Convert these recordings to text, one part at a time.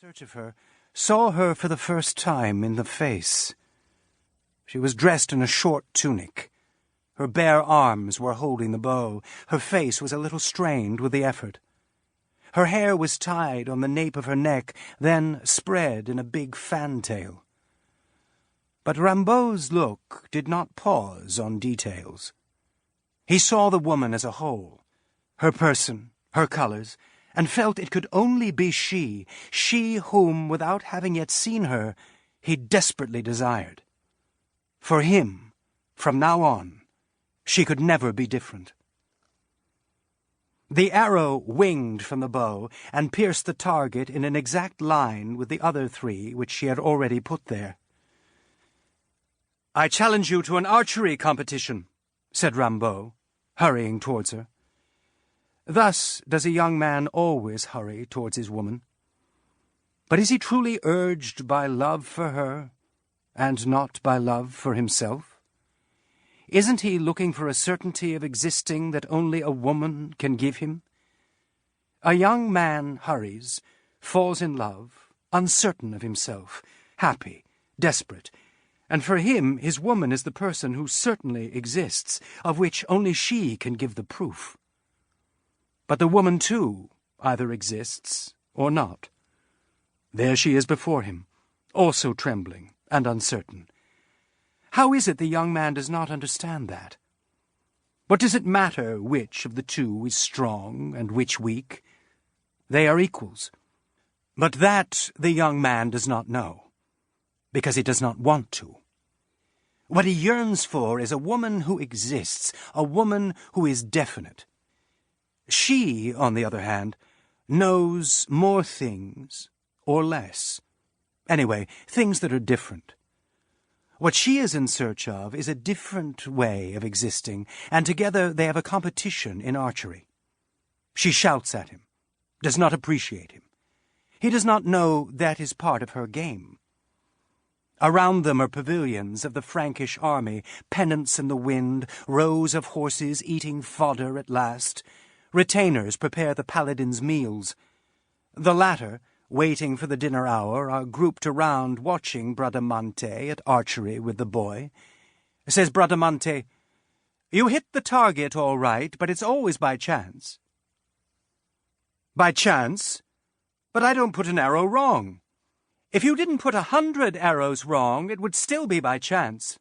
search of her, saw her for the first time in the face. She was dressed in a short tunic. Her bare arms were holding the bow. Her face was a little strained with the effort. Her hair was tied on the nape of her neck, then spread in a big fantail. But Rimbaud's look did not pause on details. He saw the woman as a whole, her person, her colours, and felt it could only be she whom, without having yet seen her, he desperately desired. For him, from now on, she could never be different. The arrow winged from the bow and pierced the target in an exact line with the other three which she had already put there. "I challenge you to an archery competition," said Rimbaud, hurrying towards her. Thus does a young man always hurry towards his woman. But is he truly urged by love for her, and not by love for himself? Isn't he looking for a certainty of existing that only a woman can give him? A young man hurries, falls in love, uncertain of himself, happy, desperate, and for him his woman is the person who certainly exists, of which only she can give the proof. But the woman, too, either exists or not. There she is before him, also trembling and uncertain. How is it the young man does not understand that? What does it matter which of the two is strong and which weak? They are equals. But that the young man does not know, because he does not want to. What he yearns for is a woman who exists, a woman who is definite. She, on the other hand, knows more things, or less. Anyway, things that are different. What she is in search of is a different way of existing, and together they have a competition in archery. She shouts at him, does not appreciate him. He does not know that is part of her game. Around them are pavilions of the Frankish army, pennants in the wind, rows of horses eating fodder at last. Retainers prepare the paladin's meals. The latter, waiting for the dinner hour, are grouped around watching Bradamante at archery with the boy. Says Bradamante, "You hit the target all right, but it's always by chance." "By chance? But I don't put an arrow wrong. If you didn't put 100 arrows wrong, it would still be by chance."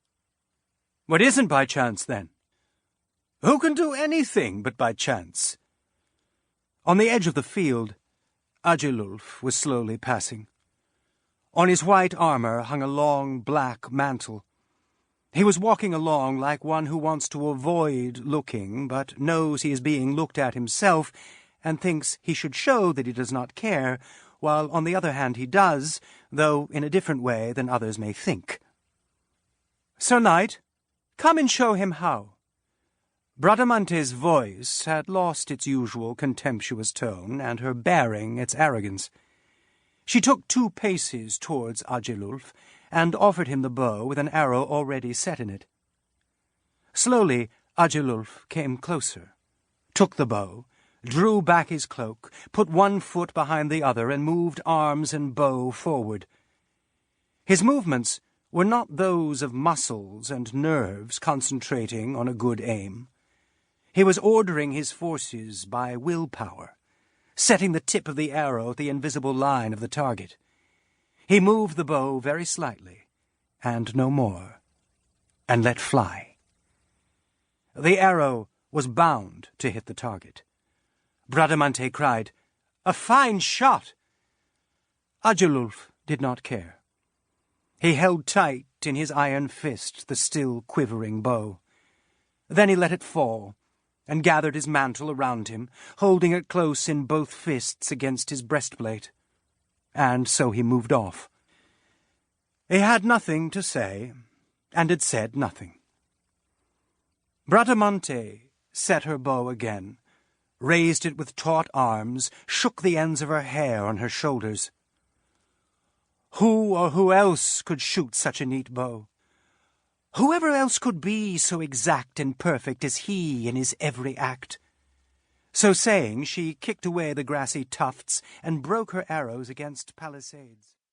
"What isn't by chance, then?" "Who can do anything but by chance?" On the edge of the field, Agilulf was slowly passing. On his white armour hung a long black mantle. He was walking along like one who wants to avoid looking, but knows he is being looked at himself, and thinks he should show that he does not care, while on the other hand he does, though in a different way than others may think. "Sir Knight, come and show him how." Bradamante's voice had lost its usual contemptuous tone, and her bearing its arrogance. She took 2 paces towards Agilulf, and offered him the bow with an arrow already set in it. Slowly Agilulf came closer, took the bow, drew back his cloak, put one foot behind the other, and moved arms and bow forward. His movements were not those of muscles and nerves concentrating on a good aim. He was ordering his forces by willpower, setting the tip of the arrow at the invisible line of the target. He moved the bow very slightly, and no more, and let fly. The arrow was bound to hit the target. Bradamante cried, "A fine shot!" Agilulf did not care. He held tight in his iron fist the still quivering bow. Then he let it fall, and gathered his mantle around him, holding it close in both fists against his breastplate. And so he moved off. He had nothing to say, and had said nothing. Bradamante set her bow again, raised it with taut arms, shook the ends of her hair on her shoulders. Who or who else could shoot such a neat bow? Whoever else could be so exact and perfect as he in his every act? So saying, she kicked away the grassy tufts and broke her arrows against palisades.